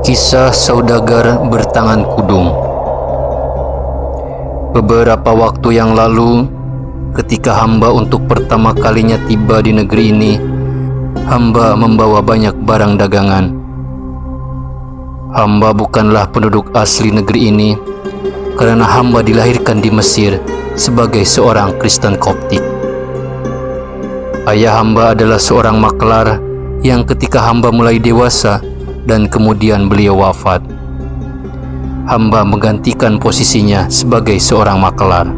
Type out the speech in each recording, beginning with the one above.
Kisah saudagar bertangan kudung. Beberapa waktu yang lalu, ketika hamba untuk pertama kalinya tiba di negeri ini, hamba membawa banyak barang dagangan. Hamba bukanlah penduduk asli negeri ini, karena hamba dilahirkan di Mesir sebagai seorang Kristen Koptik. Ayah hamba adalah seorang maklar yang ketika hamba mulai dewasa dan kemudian beliau wafat, hamba menggantikan posisinya sebagai seorang maklar.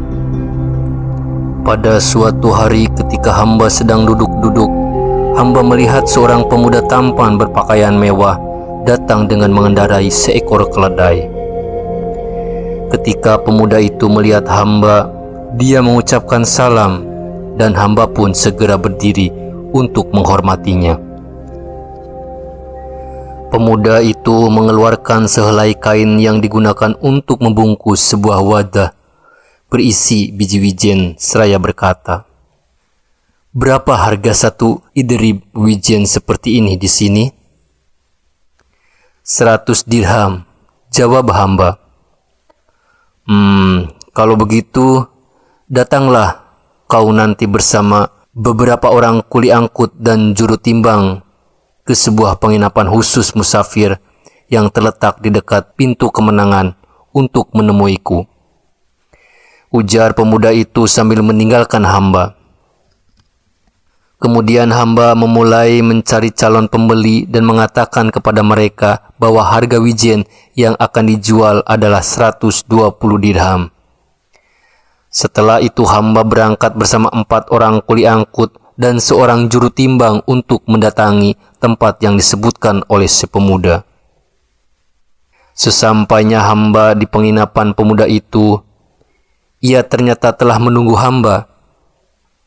Pada suatu hari ketika hamba sedang duduk-duduk, hamba melihat seorang pemuda tampan berpakaian mewah datang dengan mengendarai seekor keledai. Ketika pemuda itu melihat hamba, dia mengucapkan salam dan hamba pun segera berdiri untuk menghormatinya. Pemuda itu mengeluarkan sehelai kain yang digunakan untuk membungkus sebuah wadah berisi biji wijen seraya berkata, "Berapa harga satu idrib wijen seperti ini di sini?" 100 dirham, jawab hamba. Kalau begitu, datanglah kau nanti bersama beberapa orang kuli angkut dan juru timbang ke sebuah penginapan khusus musafir yang terletak di dekat pintu kemenangan untuk menemuiku, ujar pemuda itu sambil meninggalkan hamba. Kemudian hamba memulai mencari calon pembeli dan mengatakan kepada mereka bahwa harga wijen yang akan dijual adalah 120 dirham. Setelah itu hamba berangkat bersama 4 orang kuli angkut dan seorang juru timbang untuk mendatangi tempat yang disebutkan oleh si pemuda. Sesampainya hamba di penginapan pemuda itu, ia ternyata telah menunggu hamba.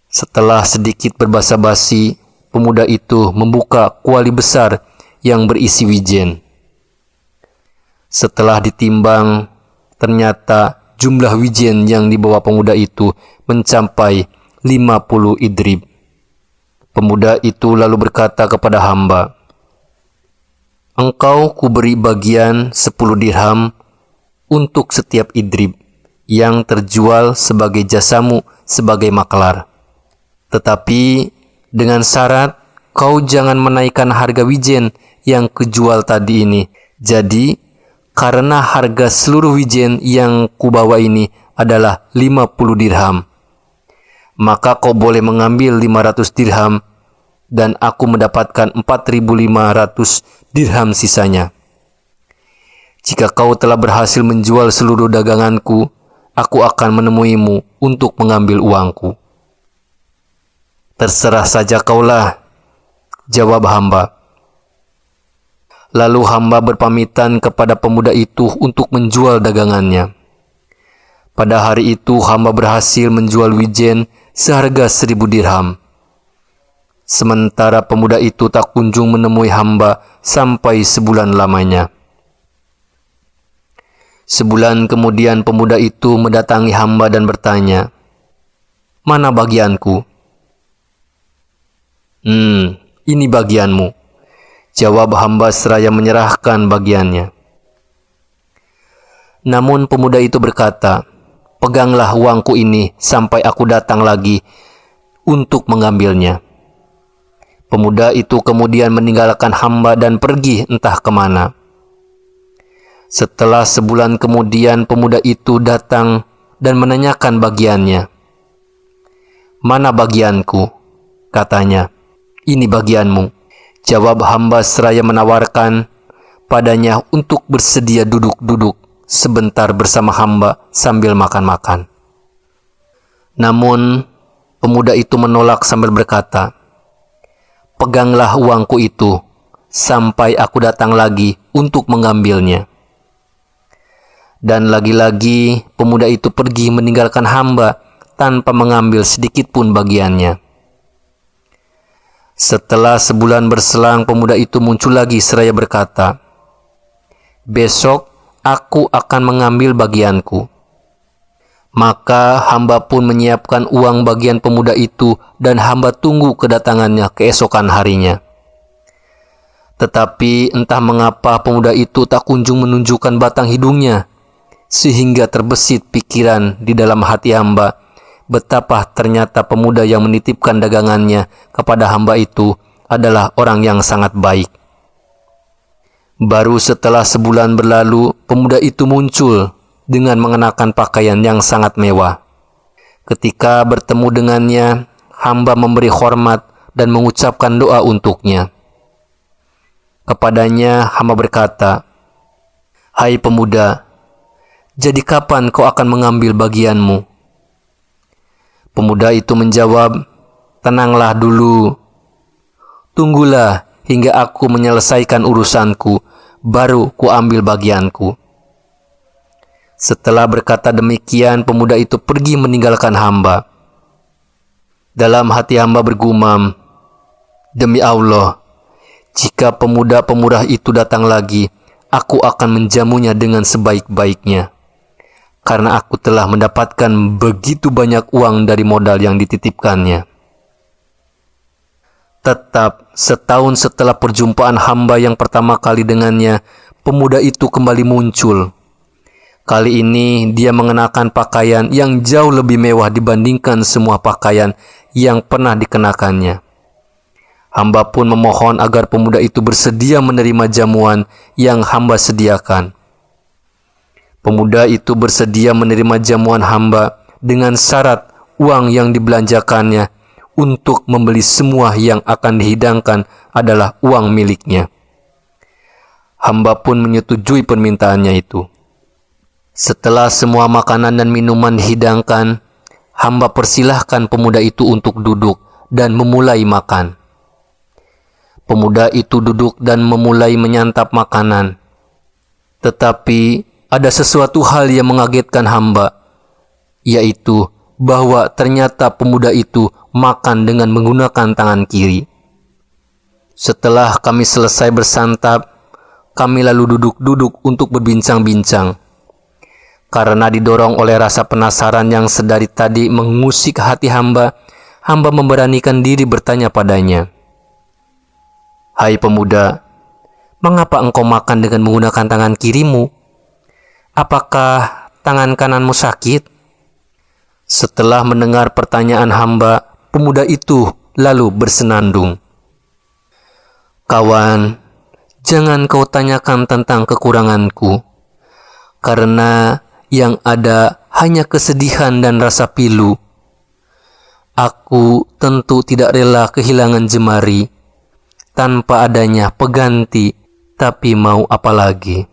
Setelah sedikit berbasa-basi, pemuda itu membuka kuali besar yang berisi wijen. Setelah ditimbang, ternyata jumlah wijen yang dibawa pemuda itu mencapai 50 idrib. Pemuda itu lalu berkata kepada hamba, "Engkau kuberi bagian 10 dirham untuk setiap idrib yang terjual sebagai jasamu sebagai maklar. Tetapi dengan syarat kau jangan menaikkan harga wijen yang kujual tadi ini. Jadi, karena harga seluruh wijen yang kubawa ini adalah 50 dirham, maka kau boleh mengambil 500 dirham dan aku mendapatkan 4.500 dirham sisanya. Jika kau telah berhasil menjual seluruh daganganku, aku akan menemuimu untuk mengambil uangku." "Terserah saja kaulah," jawab hamba. Lalu hamba berpamitan kepada pemuda itu untuk menjual dagangannya. Pada hari itu hamba berhasil menjual wijen seharga 1.000 dirham. Sementara pemuda itu tak kunjung menemui hamba sampai sebulan lamanya. Sebulan kemudian pemuda itu mendatangi hamba dan bertanya, "Mana bagianku?" Ini bagianmu," jawab hamba seraya menyerahkan bagiannya. Namun pemuda itu berkata, "Peganglah uangku ini sampai aku datang lagi untuk mengambilnya." Pemuda itu kemudian meninggalkan hamba dan pergi entah kemana. Setelah sebulan kemudian pemuda itu datang dan menanyakan bagiannya. "Mana bagianku?" katanya. "Ini bagianmu," jawab hamba seraya menawarkan padanya untuk bersedia duduk-duduk sebentar bersama hamba sambil makan-makan. Namun pemuda itu menolak sambil berkata, "Peganglah uangku itu sampai aku datang lagi untuk mengambilnya." Dan lagi-lagi pemuda itu pergi meninggalkan hamba tanpa mengambil sedikit pun bagiannya. Setelah sebulan berselang, pemuda itu muncul lagi seraya berkata, "Besok aku akan mengambil bagianku." Maka hamba pun menyiapkan uang bagian pemuda itu dan hamba tunggu kedatangannya keesokan harinya. Tetapi entah mengapa pemuda itu tak kunjung menunjukkan batang hidungnya, sehingga terbesit pikiran di dalam hati hamba, betapa ternyata pemuda yang menitipkan dagangannya kepada hamba itu adalah orang yang sangat baik. Baru setelah sebulan berlalu, pemuda itu muncul dengan mengenakan pakaian yang sangat mewah. Ketika bertemu dengannya, hamba memberi hormat dan mengucapkan doa untuknya. Kepadanya hamba berkata, "Hai pemuda, jadi kapan kau akan mengambil bagianmu?" Pemuda itu menjawab, "Tenanglah dulu. Tunggulah hingga aku menyelesaikan urusanku, baru kuambil bagianku." Setelah berkata demikian, pemuda itu pergi meninggalkan hamba. Dalam hati hamba bergumam, "Demi Allah, jika pemuda pemurah itu datang lagi, aku akan menjamunya dengan sebaik-baiknya. Karena aku telah mendapatkan begitu banyak uang dari modal yang dititipkannya." Tetap setahun setelah perjumpaan hamba yang pertama kali dengannya, pemuda itu kembali muncul. Kali ini dia mengenakan pakaian yang jauh lebih mewah dibandingkan semua pakaian yang pernah dikenakannya. Hamba pun memohon agar pemuda itu bersedia menerima jamuan yang hamba sediakan. Pemuda itu bersedia menerima jamuan hamba dengan syarat uang yang dibelanjakannya untuk membeli semua yang akan dihidangkan adalah uang miliknya. Hamba pun menyetujui permintaannya itu. Setelah semua makanan dan minuman dihidangkan, hamba persilahkan pemuda itu untuk duduk dan memulai makan. Pemuda itu duduk dan memulai menyantap makanan. Tetapi ada sesuatu hal yang mengagetkan hamba, yaitu bahwa ternyata pemuda itu makan dengan menggunakan tangan kiri. Setelah kami selesai bersantap, kami lalu duduk-duduk untuk berbincang-bincang. Karena didorong oleh rasa penasaran yang sedari tadi mengusik hati hamba, hamba memberanikan diri bertanya padanya, "Hai pemuda, mengapa engkau makan dengan menggunakan tangan kirimu? Apakah tangan kananmu sakit?" Setelah mendengar pertanyaan hamba, pemuda itu lalu bersenandung, "Kawan, jangan kau tanyakan tentang kekuranganku, karena yang ada hanya kesedihan dan rasa pilu. Aku tentu tidak rela kehilangan jemari tanpa adanya peganti, tapi mau apa lagi?"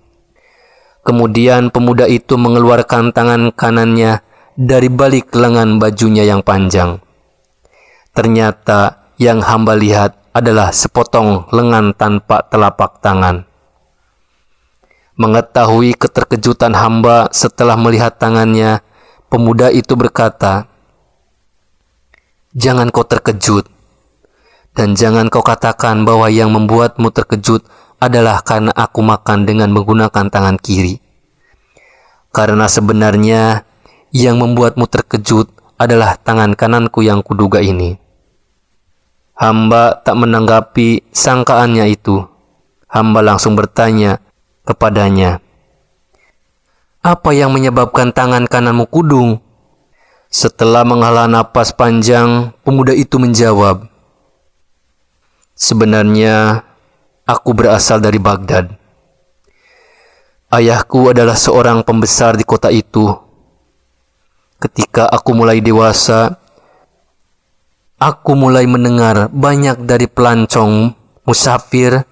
Kemudian pemuda itu mengeluarkan tangan kanannya dari balik lengan bajunya yang panjang. Ternyata yang hamba lihat adalah sepotong lengan tanpa telapak tangan. Mengetahui keterkejutan hamba setelah melihat tangannya, pemuda itu berkata, "Jangan kau terkejut, dan jangan kau katakan bahwa yang membuatmu terkejut adalah karena aku makan dengan menggunakan tangan kiri. Karena sebenarnya yang membuatmu terkejut adalah tangan kananku yang kuduga ini." Hamba tak menanggapi sangkaannya itu. Hamba langsung bertanya kepadanya, "Apa yang menyebabkan tangan kananmu kudung?" Setelah menghela napas panjang, pemuda itu menjawab, "Sebenarnya aku berasal dari Baghdad. Ayahku adalah seorang pembesar di kota itu. Ketika aku mulai dewasa, aku mulai mendengar banyak dari pelancong, musafir,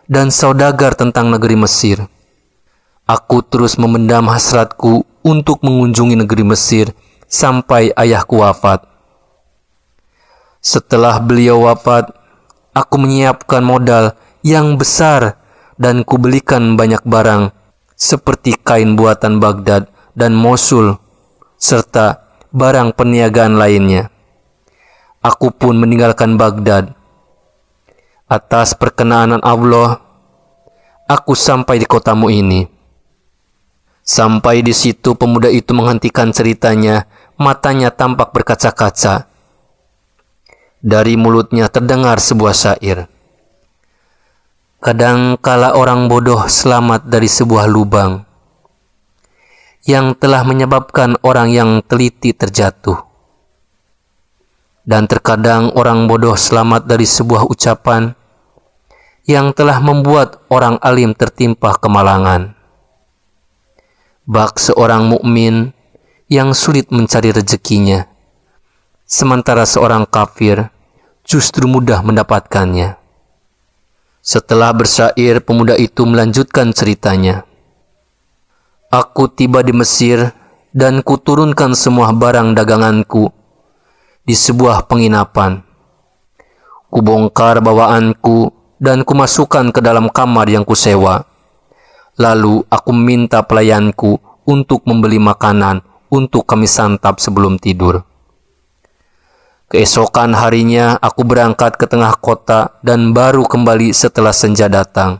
dan saudagar tentang negeri Mesir. Aku terus memendam hasratku untuk mengunjungi negeri Mesir sampai ayahku wafat. Setelah beliau wafat, aku menyiapkan modal yang besar dan kubelikan banyak barang seperti kain buatan Baghdad dan Mosul serta barang perniagaan lainnya. Aku pun meninggalkan Baghdad. Atas perkenaan Allah, aku sampai di kotamu ini." Sampai di situ pemuda itu menghentikan ceritanya, matanya tampak berkaca-kaca. Dari mulutnya terdengar sebuah syair, Kadang kala orang bodoh selamat dari sebuah lubang yang telah menyebabkan orang yang teliti terjatuh. Dan terkadang orang bodoh selamat dari sebuah ucapan yang telah membuat orang alim tertimpa kemalangan. Bak seorang mukmin yang sulit mencari rezekinya, sementara seorang kafir justru mudah mendapatkannya. Setelah bersyair, pemuda itu melanjutkan ceritanya. Aku tiba di Mesir dan kuturunkan semua barang daganganku di sebuah penginapan. Kubongkar bawaanku dan kumasukkan ke dalam kamar yang kusewa. Lalu aku minta pelayanku untuk membeli makanan untuk kami santap sebelum tidur. Keesokan harinya aku berangkat ke tengah kota dan baru kembali setelah senja datang.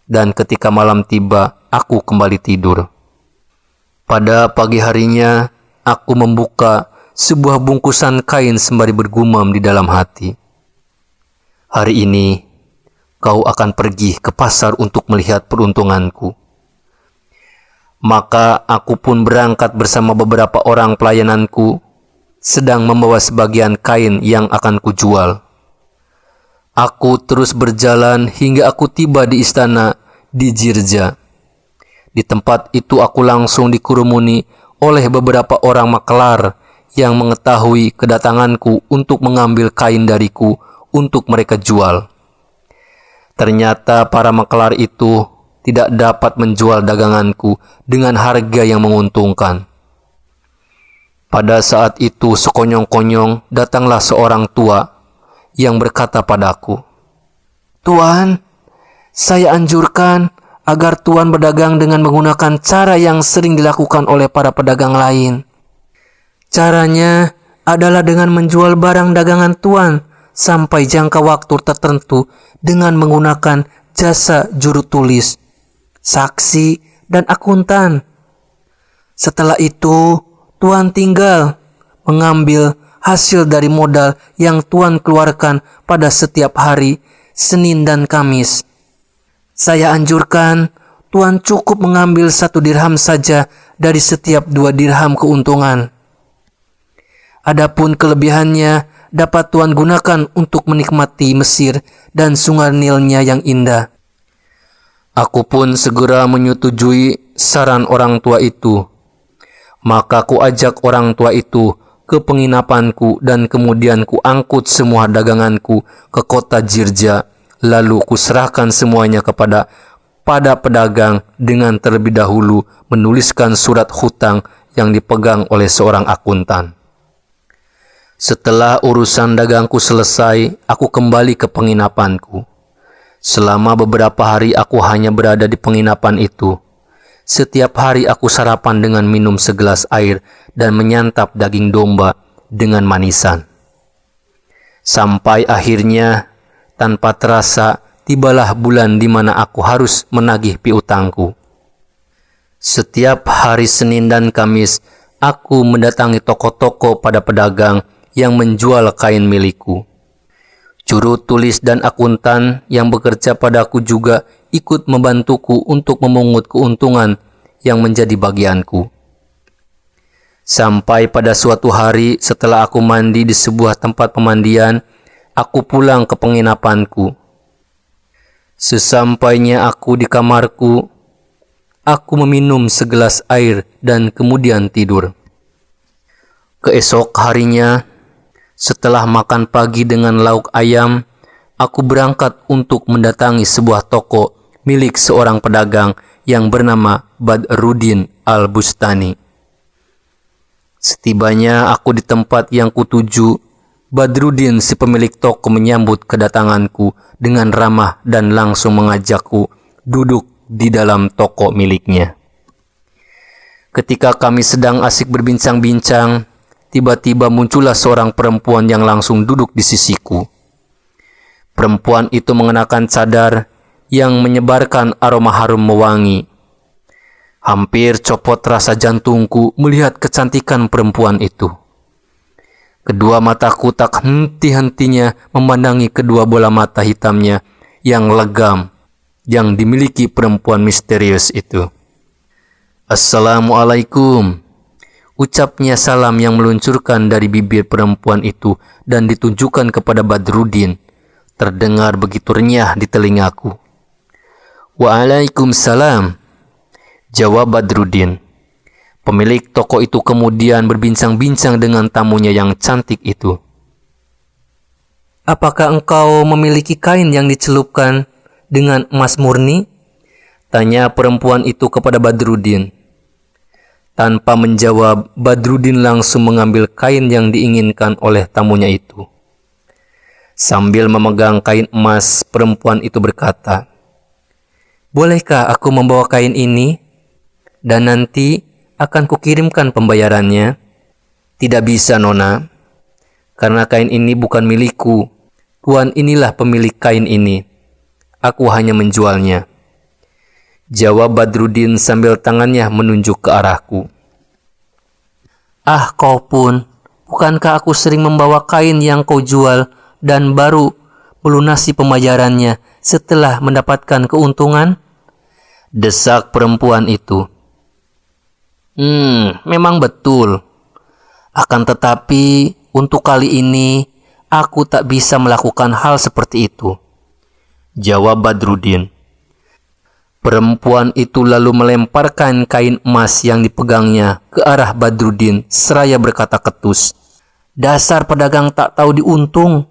Dan ketika malam tiba, aku kembali tidur. Pada pagi harinya, aku membuka sebuah bungkusan kain sembari bergumam di dalam hati. Hari ini, kau akan pergi ke pasar untuk melihat peruntunganku. Maka aku pun berangkat bersama beberapa orang pelayananku, sedang membawa sebagian kain yang akan kujual. Aku terus berjalan hingga aku tiba di istana di Jirja. Di tempat itu aku langsung dikerumuni oleh beberapa orang maklar yang mengetahui kedatanganku untuk mengambil kain dariku untuk mereka jual. Ternyata para maklar itu tidak dapat menjual daganganku dengan harga yang menguntungkan. Pada saat itu sekonyong-konyong datanglah seorang tua yang berkata padaku, "Tuan, saya anjurkan agar Tuan berdagang dengan menggunakan cara yang sering dilakukan oleh para pedagang lain. Caranya adalah dengan menjual barang dagangan Tuan sampai jangka waktu tertentu dengan menggunakan jasa juru tulis, saksi, dan akuntan. Setelah itu, Tuan tinggal mengambil hasil dari modal yang Tuan keluarkan pada setiap hari, Senin dan Kamis. Saya anjurkan Tuan cukup mengambil 1 dirham saja dari setiap 2 dirham keuntungan. Adapun kelebihannya dapat Tuan gunakan untuk menikmati Mesir dan sungai Nilnya yang indah." Aku pun segera menyetujui saran orang tua itu. Maka ku ajak orang tua itu ke penginapanku dan kemudian ku angkut semua daganganku ke kota Jirja. Lalu ku serahkan semuanya kepada pedagang dengan terlebih dahulu menuliskan surat hutang yang dipegang oleh seorang akuntan. Setelah urusan dagangku selesai, aku kembali ke penginapanku. Selama beberapa hari aku hanya berada di penginapan itu. Setiap hari aku sarapan dengan minum segelas air dan menyantap daging domba dengan manisan. Sampai akhirnya, tanpa terasa, tibalah bulan di mana aku harus menagih piutangku. Setiap hari Senin dan Kamis, aku mendatangi toko-toko pada pedagang yang menjual kain milikku. Juru tulis dan akuntan yang bekerja padaku juga ikut membantuku untuk memungut keuntungan yang menjadi bagianku. Sampai pada suatu hari setelah aku mandi di sebuah tempat pemandian, aku pulang ke penginapanku. Sesampainya aku di kamarku, aku meminum segelas air dan kemudian tidur. Keesok harinya, setelah makan pagi dengan lauk ayam, aku berangkat untuk mendatangi sebuah toko milik seorang pedagang yang bernama Badruddin Al-Bustani. Setibanya aku di tempat yang kutuju, Badruddin si pemilik toko menyambut kedatanganku dengan ramah dan langsung mengajakku duduk di dalam toko miliknya. Ketika kami sedang asik berbincang-bincang, tiba-tiba muncullah seorang perempuan yang langsung duduk di sisiku. Perempuan itu mengenakan cadar yang menyebarkan aroma harum mewangi. Hampir copot rasa jantungku melihat kecantikan perempuan itu. Kedua mataku tak henti-hentinya memandangi kedua bola mata hitamnya yang legam yang dimiliki perempuan misterius itu. "Assalamualaikum," ucapnya salam yang meluncurkan dari bibir perempuan itu dan ditunjukkan kepada Badruddin, terdengar begitu renyah di telingaku. "Waalaikumsalam," jawab Badruddin. Pemilik toko itu kemudian berbincang-bincang dengan tamunya yang cantik itu. "Apakah engkau memiliki kain yang dicelupkan dengan emas murni?" tanya perempuan itu kepada Badruddin. Tanpa menjawab, Badruddin langsung mengambil kain yang diinginkan oleh tamunya itu. Sambil memegang kain emas, perempuan itu berkata, "Bolehkah aku membawa kain ini? Dan nanti akan kukirimkan pembayarannya." "Tidak bisa, Nona, karena kain ini bukan milikku. Tuan inilah pemilik kain ini. Aku hanya menjualnya," jawab Badruddin sambil tangannya menunjuk ke arahku. "Ah, kau pun, bukankah aku sering membawa kain yang kau jual dan baru melunasi pembayarannya setelah mendapatkan keuntungan?" desak perempuan itu. Memang betul. Akan tetapi, untuk kali ini, aku tak bisa melakukan hal seperti itu," jawab Badruddin. Perempuan itu lalu melemparkan kain emas yang dipegangnya ke arah Badruddin seraya berkata ketus, "Dasar pedagang tak tahu diuntung."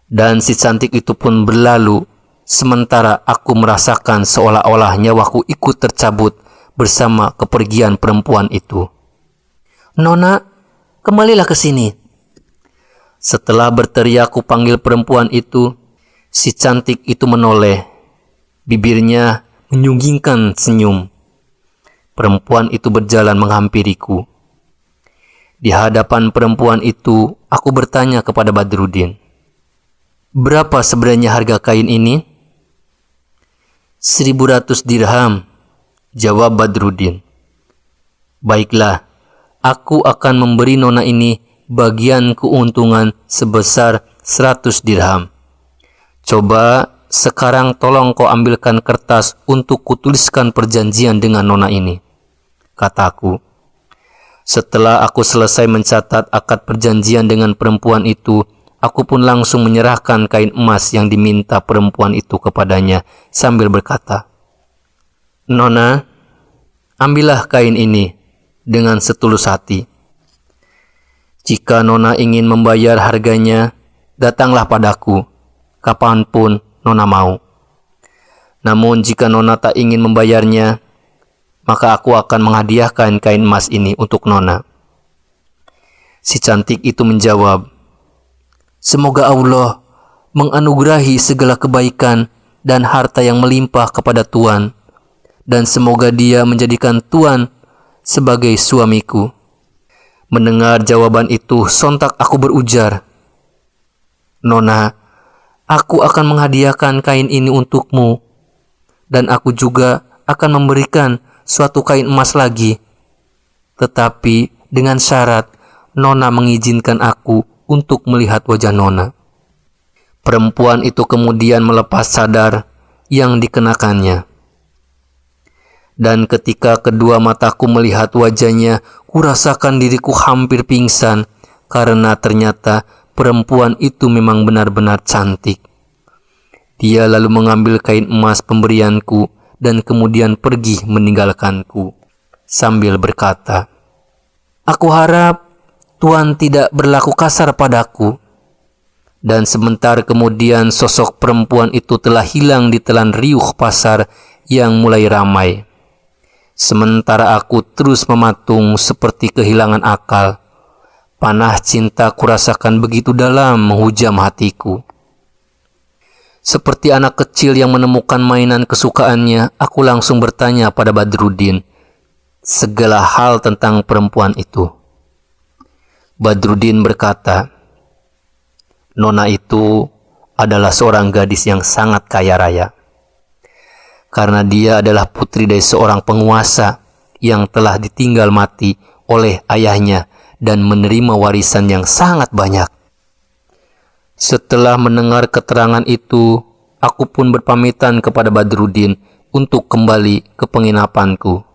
Dan si cantik itu pun berlalu, sementara aku merasakan seolah-olah nyawaku ikut tercabut bersama kepergian perempuan itu. "Nona, kembalilah ke sini." Setelah berteriak ku panggil perempuan itu, si cantik itu menoleh. Bibirnya menyunggingkan senyum. Perempuan itu berjalan menghampiriku. Di hadapan perempuan itu, aku bertanya kepada Badruddin, "Berapa sebenarnya harga kain ini?" "1.100 dirham," jawab Badruddin. "Baiklah, aku akan memberi nona ini bagian keuntungan sebesar 100 dirham. Coba sekarang tolong kau ambilkan kertas untuk kutuliskan perjanjian dengan nona ini," kataku. Setelah aku selesai mencatat akad perjanjian dengan perempuan itu, aku pun langsung menyerahkan kain emas yang diminta perempuan itu kepadanya sambil berkata, "Nona, ambillah kain ini dengan setulus hati. Jika Nona ingin membayar harganya, datanglah padaku, kapanpun Nona mau. Namun jika Nona tak ingin membayarnya, maka aku akan menghadiahkan kain emas ini untuk Nona." Si cantik itu menjawab, "Semoga Allah menganugerahi segala kebaikan dan harta yang melimpah kepada Tuan, dan semoga Dia menjadikan Tuan sebagai suamiku." Mendengar jawaban itu, sontak aku berujar, "Nona, aku akan menghadiahkan kain ini untukmu, dan aku juga akan memberikan suatu kain emas lagi. Tetapi dengan syarat Nona mengizinkan aku untuk melihat wajah Nona." Perempuan itu kemudian melepas cadar yang dikenakannya. Dan ketika kedua mataku melihat wajahnya, kurasakan diriku hampir pingsan karena ternyata perempuan itu memang benar-benar cantik. Dia lalu mengambil kain emas pemberianku dan kemudian pergi meninggalkanku sambil berkata, "Aku harap Tuan tidak berlaku kasar padaku." Dan sebentar kemudian sosok perempuan itu telah hilang di telan riuh pasar yang mulai ramai. Sementara aku terus mematung seperti kehilangan akal. Panah cinta kurasakan begitu dalam menghujam hatiku. Seperti anak kecil yang menemukan mainan kesukaannya, aku langsung bertanya pada Badruddin segala hal tentang perempuan itu. Badruddin berkata, "Nona itu adalah seorang gadis yang sangat kaya raya. Karena dia adalah putri dari seorang penguasa yang telah ditinggal mati oleh ayahnya dan menerima warisan yang sangat banyak." Setelah mendengar keterangan itu, aku pun berpamitan kepada Badruddin untuk kembali ke penginapanku.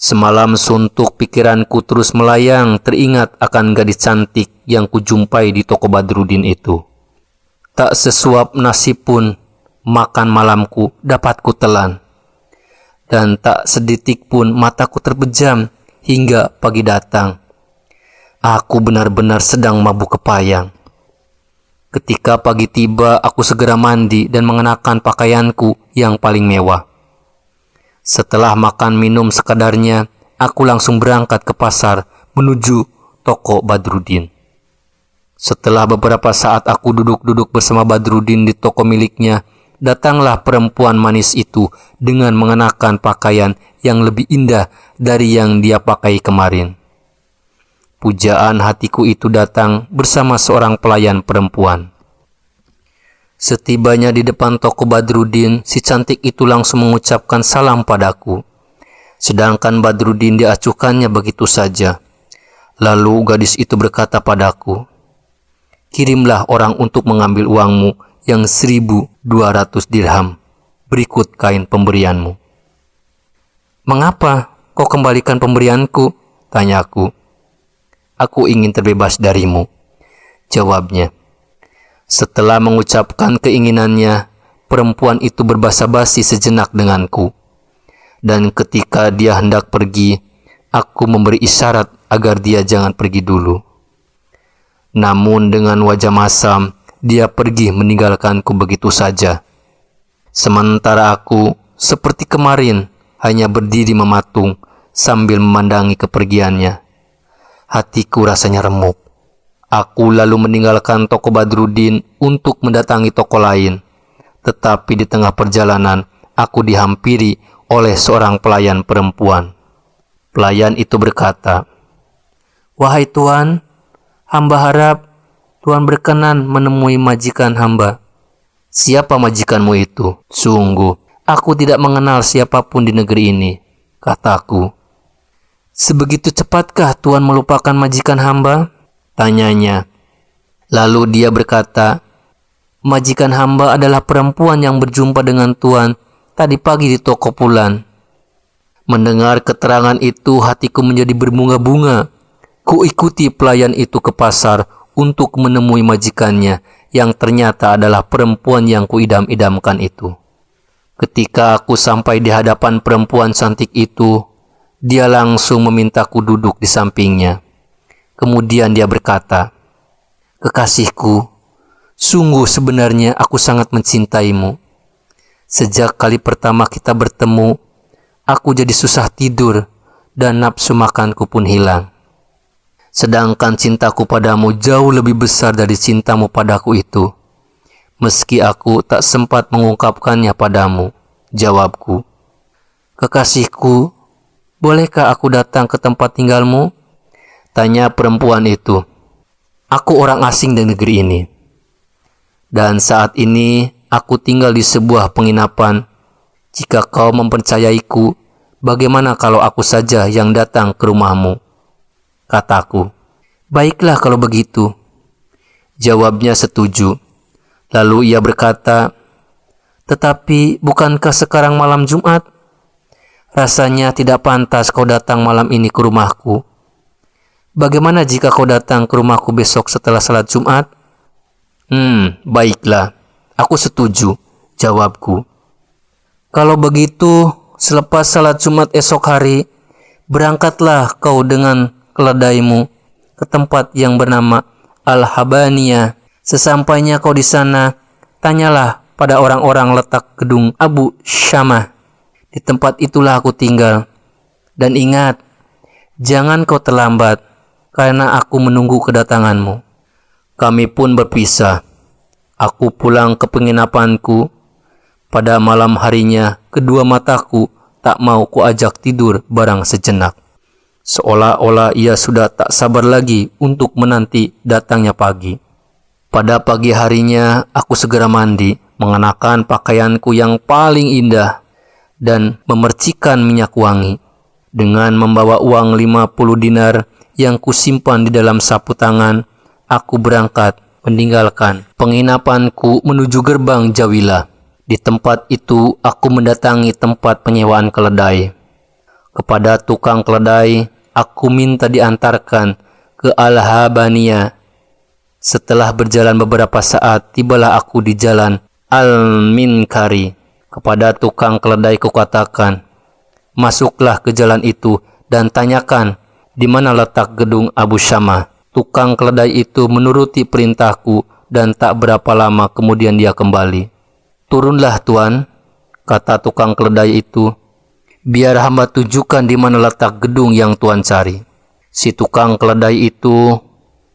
Semalam suntuk pikiranku terus melayang teringat akan gadis cantik yang kujumpai di toko Badruddin itu. Tak sesuap nasi pun makan malamku dapat kutelan. Dan tak sedetik pun mataku terpejam hingga pagi datang. Aku benar-benar sedang mabuk kepayang. Ketika pagi tiba, aku segera mandi dan mengenakan pakaianku yang paling mewah. Setelah makan minum sekadarnya, aku langsung berangkat ke pasar menuju toko Badruddin. Setelah beberapa saat aku duduk-duduk bersama Badruddin di toko miliknya, datanglah perempuan manis itu dengan mengenakan pakaian yang lebih indah dari yang dia pakai kemarin. Pujaan hatiku itu datang bersama seorang pelayan perempuan. Setibanya di depan toko Badruddin, si cantik itu langsung mengucapkan salam padaku. Sedangkan Badruddin diacuhkannya begitu saja. Lalu gadis itu berkata padaku, "Kirimlah orang untuk mengambil uangmu yang 1.200 dirham. Berikut kain pemberianmu." "Mengapa kau kembalikan pemberianku?" tanyaku. "Aku ingin terbebas darimu," jawabnya. Setelah mengucapkan keinginannya, perempuan itu berbasa-basi sejenak denganku. Dan ketika dia hendak pergi, aku memberi isyarat agar dia jangan pergi dulu. Namun dengan wajah masam, dia pergi meninggalkanku begitu saja. Sementara aku, seperti kemarin, hanya berdiri mematung sambil memandangi kepergiannya. Hatiku rasanya remuk. Aku lalu meninggalkan toko Badruddin untuk mendatangi toko lain. Tetapi di tengah perjalanan, aku dihampiri oleh seorang pelayan perempuan. Pelayan itu berkata, "Wahai Tuan, hamba harap Tuan berkenan menemui majikan hamba." "Siapa majikanmu itu?" "Sungguh, aku tidak mengenal siapapun di negeri ini," kataku. "Sebegitu cepatkah Tuan melupakan majikan hamba?" tanyanya. Lalu dia berkata, "Majikan hamba adalah perempuan yang berjumpa dengan Tuan tadi pagi di toko Pulan." Mendengar keterangan itu, hatiku menjadi berbunga-bunga. Kuikuti pelayan itu ke pasar untuk menemui majikannya yang ternyata adalah perempuan yang kuidam-idamkan itu. Ketika aku sampai di hadapan perempuan cantik itu, dia langsung memintaku duduk di sampingnya. Kemudian dia berkata, "Kekasihku, sungguh sebenarnya aku sangat mencintaimu. Sejak kali pertama kita bertemu, aku jadi susah tidur dan nafsu makanku pun hilang. Sedangkan cintaku padamu jauh lebih besar dari cintamu padaku itu. Meski aku tak sempat mengungkapkannya padamu," jawabku. "Kekasihku, bolehkah aku datang ke tempat tinggalmu?" tanya perempuan itu. "Aku orang asing di negeri ini. Dan saat ini aku tinggal di sebuah penginapan. Jika kau mempercayaiku, bagaimana kalau aku saja yang datang ke rumahmu?" kataku. "Baiklah kalau begitu," jawabnya setuju. Lalu ia berkata, "Tetapi bukankah sekarang malam Jumat? Rasanya tidak pantas kau datang malam ini ke rumahku. Bagaimana jika kau datang ke rumahku besok setelah salat Jumat?" Baiklah, aku setuju," jawabku. "Kalau begitu, selepas salat Jumat esok hari, berangkatlah kau dengan keledaimu ke tempat yang bernama Al-Habaniyah. Sesampainya kau di sana, tanyalah pada orang-orang letak gedung Abu Syamah. Di tempat itulah aku tinggal. Dan ingat, jangan kau terlambat, karena aku menunggu kedatanganmu." Kami pun berpisah. Aku pulang ke penginapanku. Pada malam harinya, kedua mataku tak mau kuajak tidur barang sejenak. Seolah-olah ia sudah tak sabar lagi untuk menanti datangnya pagi. Pada pagi harinya, aku segera mandi, mengenakan pakaianku yang paling indah, dan memercikan minyak wangi. Dengan membawa uang 50 dinar yang kusimpan di dalam sapu tangan, aku berangkat meninggalkan penginapanku menuju gerbang Jawila. Di tempat itu aku mendatangi tempat penyewaan keledai. Kepada tukang keledai, aku minta diantarkan ke Al-Habaniyah. Setelah berjalan beberapa saat, tibalah aku di jalan Al-Minkari. Kepada tukang keledai kukatakan, masuklah ke jalan itu dan tanyakan di mana letak gedung Abu Syamah. Tukang keledai itu menuruti perintahku dan tak berapa lama kemudian dia kembali. Turunlah Tuan, kata tukang keledai itu, biar hamba tunjukkan di mana letak gedung yang Tuan cari. Si tukang keledai itu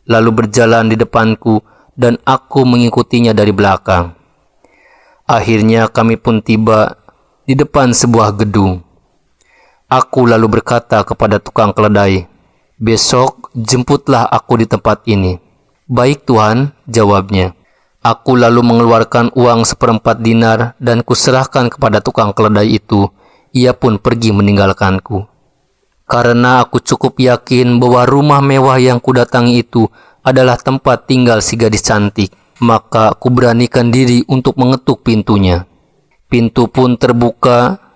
lalu berjalan di depanku dan aku mengikutinya dari belakang. Akhirnya kami pun tiba di depan sebuah gedung. Aku lalu berkata kepada tukang keledai, besok jemputlah aku di tempat ini. Baik Tuhan, jawabnya. Aku lalu mengeluarkan uang 1/4 dinar dan kuserahkan kepada tukang keledai itu. Ia pun pergi meninggalkanku. Karena aku cukup yakin bahwa rumah mewah yang kudatangi itu adalah tempat tinggal si gadis cantik, maka aku beranikan diri untuk mengetuk pintunya. Pintu pun terbuka.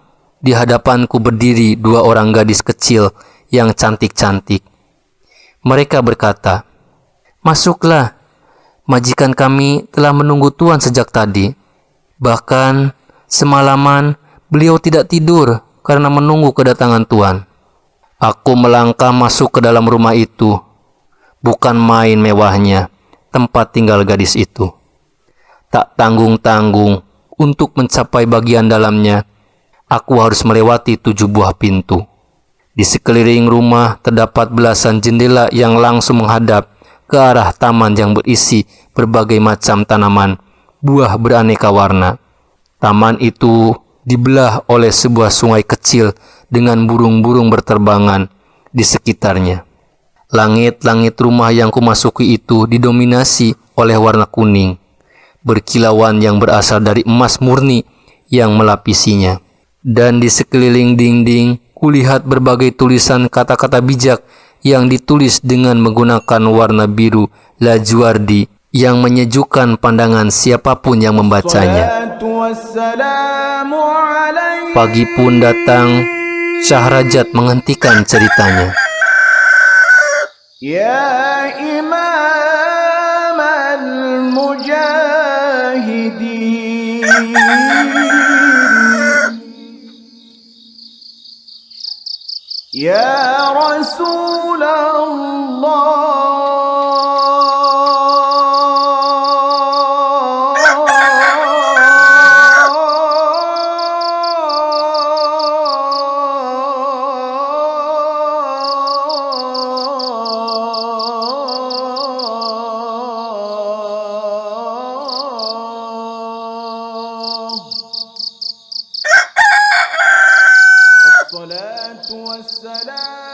Di hadapanku berdiri 2 orang gadis kecil yang cantik-cantik. Mereka berkata, masuklah, majikan kami telah menunggu Tuan sejak tadi. Bahkan semalaman beliau tidak tidur karena menunggu kedatangan Tuan. Aku melangkah masuk ke dalam rumah itu. Bukan main mewahnya tempat tinggal gadis itu. Tak tanggung-tanggung untuk mencapai bagian dalamnya, aku harus melewati 7 buah pintu. Di sekeliling rumah terdapat belasan jendela yang langsung menghadap ke arah taman yang berisi berbagai macam tanaman, buah beraneka warna. Taman itu dibelah oleh sebuah sungai kecil dengan burung-burung berterbangan di sekitarnya. Langit-langit rumah yang kumasuki itu didominasi oleh warna kuning, berkilauan yang berasal dari emas murni yang melapisinya. Dan di sekeliling dinding, kulihat berbagai tulisan kata-kata bijak yang ditulis dengan menggunakan warna biru lajuardi yang menyejukkan pandangan siapapun yang membacanya. Pagi pun datang, Syahrajat menghentikan ceritanya. Ya Imam al-Mujahidin, Ya Rasulullah, الصلاة والسلام